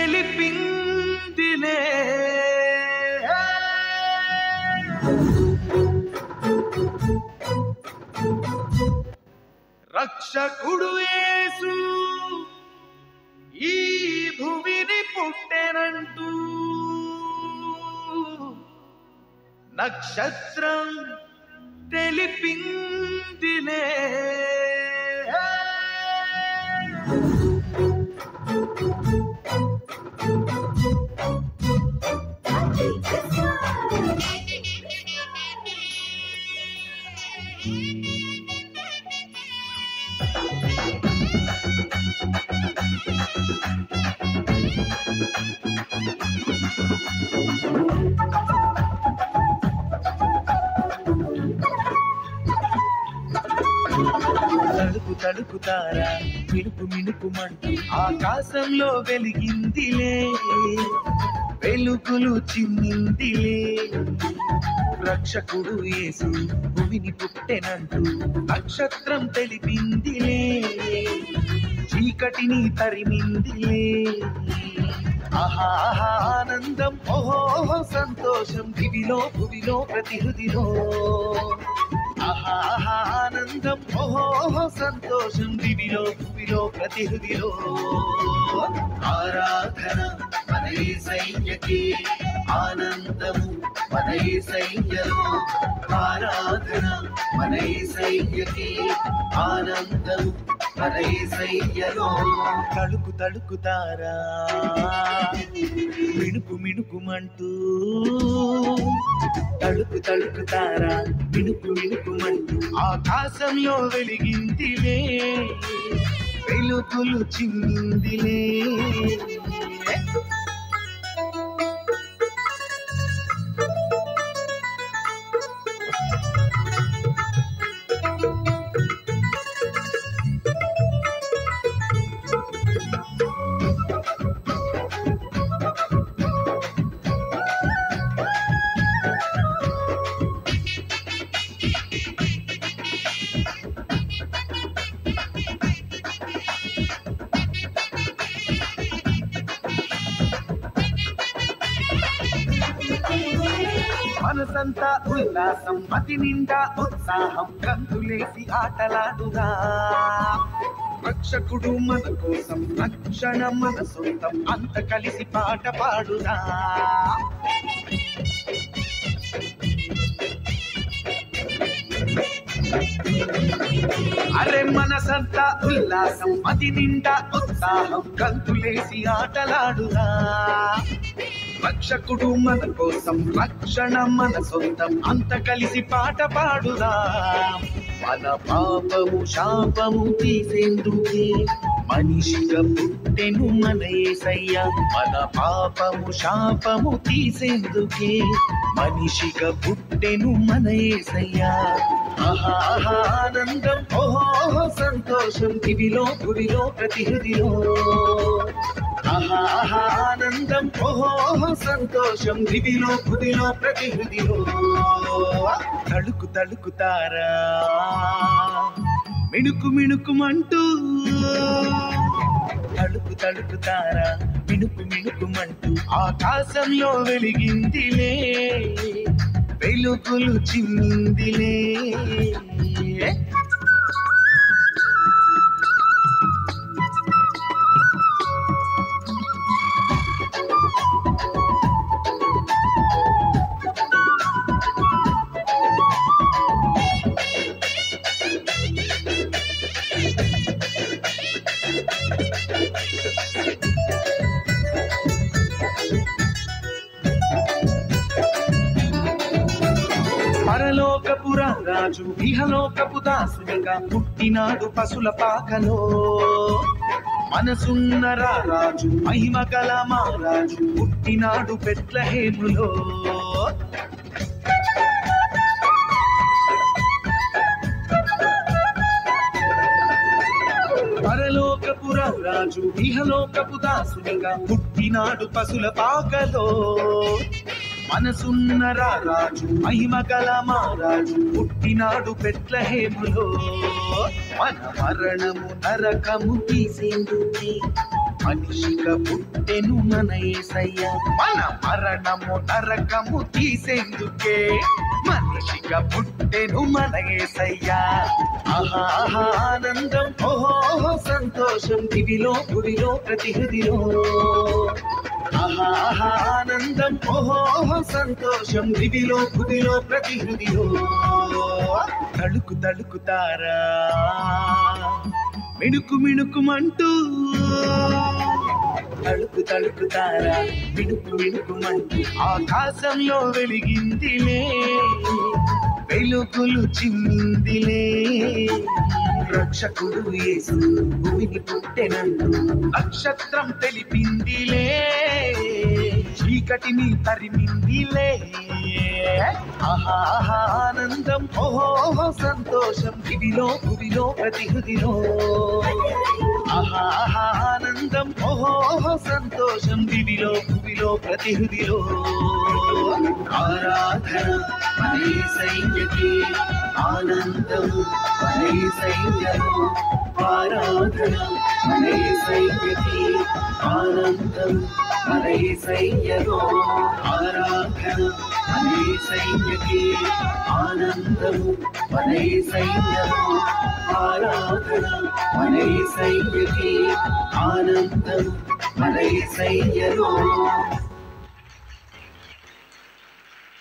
తెలిపిందిలే రక్షకుడు యేసు ఈ భూమిని పుట్టెనంటూ నక్షత్రం తెలిపిందిలే తడుకు తడుకుతారా మినుకు మినుకుమంటూ ఆకాశంలో వెలిగిందిలే వెలుగులు చిన్నిందిలే రక్షకుడు యేసు భూమిని పుట్టెనంటూ నక్షత్రం తెలిపిందిలే చీకటిని తరిమిందిలే ఆహా ఆనందం ఓహో సంతోషం దివిలో భువిలో ప్రతి హృదిలో ఆహా ఆనందం ఓహో సంతోషం దివిలో భువిలో ప్రతి హృదిలో ఆరాధన మన యేసయ్యకే ఆనందము మన యేసయ్యలో ఆరాధన మన యేసయ్యకే ఆనందము మన యేసయ్యలో తడుకు తడుకుతారా మిణుకు మిణుకుమంటూ తడుకు తడుకుతారా మిణుకు మిణుకుమంటూ ఆకాశంలో వెలిగిందిలే వెలుగులు చిన్నిందిలే మనసంతా ఉల్లాసం మతి నిండా ఉత్సాహం గంతులేసి ఆటలాడుగా రక్షకుడు మన కోసం రక్షణ మన సొంతం అంత కలిసి పాట పాడుగా అరే మనసంతా ఉల్లాసం మతి నిండా ఉత్సాహం గంతులేసి ఆటలాడుగా రక్షకుడు మన కోసం రక్షణ మన సొంతం అంత కలిసి పాట పాడుదా మన పాపము శాపము తీసేందుకే మనిషిగా పుట్టెను మన యేసయ్య మన పాపము శాపము తీసేందుకే మనిషిగా పుట్టెను మన యేసయ్య ఆహా ఆనందం ఓహో సంతోషం దివిలో భువిలో ప్రతి హృదిలో ఆహా ఆనందం ఓహో సంతోషం దివిలో భువిలో ప్రతి హృదిలో తడుకు తడుకుతారా మిణుకు మిణుకుమంటూ తడుకు తడుకుతారా మిణుకు మిణుకుమంటూ ఆకాశంలో వెలిగిందిలే వెలుగులు చిన్నిందిలే పరలోకపు రాజు ఇహలోకపు దాసునిగా పుట్టినాడు పశుల పాకలో మనసున్న రాజు మహిమ గల మహారాజు పుట్టినాడు బెత్లెహేములో పరలోకపు రాజు ఇహలోకపు దాసునిగా పుట్టినాడు పశుల పాకలో మనసున్న రాజు మహిమ గల మహారాజు పుట్టినాడు బెత్లెహేములో మన మరణము నరకము తీసేందుకే మనిషిగా పుట్టెను మన యేసయ్య మన మరణము నరకము తీసేందుకే మనిషిగా పుట్టెను మన యేసయ్య ఆహా ఆనందం ఓహో సంతోషం దివిలో భువిలో ప్రతి హృదిలో ఆహా ఆనందం ఓహో సంతోషం దివిలో భువిలో ప్రతి హృదిలో తళుకు తళుకుతారా మిణుకు మిణుకుమంటూ తళుకు తళుకుతారా మిణుకు మిణుకుమంటూ ఆకాశంలో వెలిగిందిలే వెలుగులు చిమ్మిందిలే రక్షకుడు యేసు భూమిని పుట్టెనంటూ నక్షత్రం తెలిపిందిలే చీకటిని తరిమిందిలే ఆహా ఆనందం ఓహో సంతోషం దివిలో భువిలో ప్రతి హృదిలో ఆహా ఆనందం ఓహో సంతోషం దివిలో భువిలో ప్రతి హృదిలో ఆరాధన మన యేసయ్యకి ఆనందం మన యేసయ్యలో ఆరాధన మన యేసయ్యకి ఆనందం మన యేసయ్యలో ఆరాధన మన యేసయ్యకి ఆనందం మన యేసయ్యలో ఆరాధన మన యేసయ్యకి ఆనందం మన యేసయ్యలో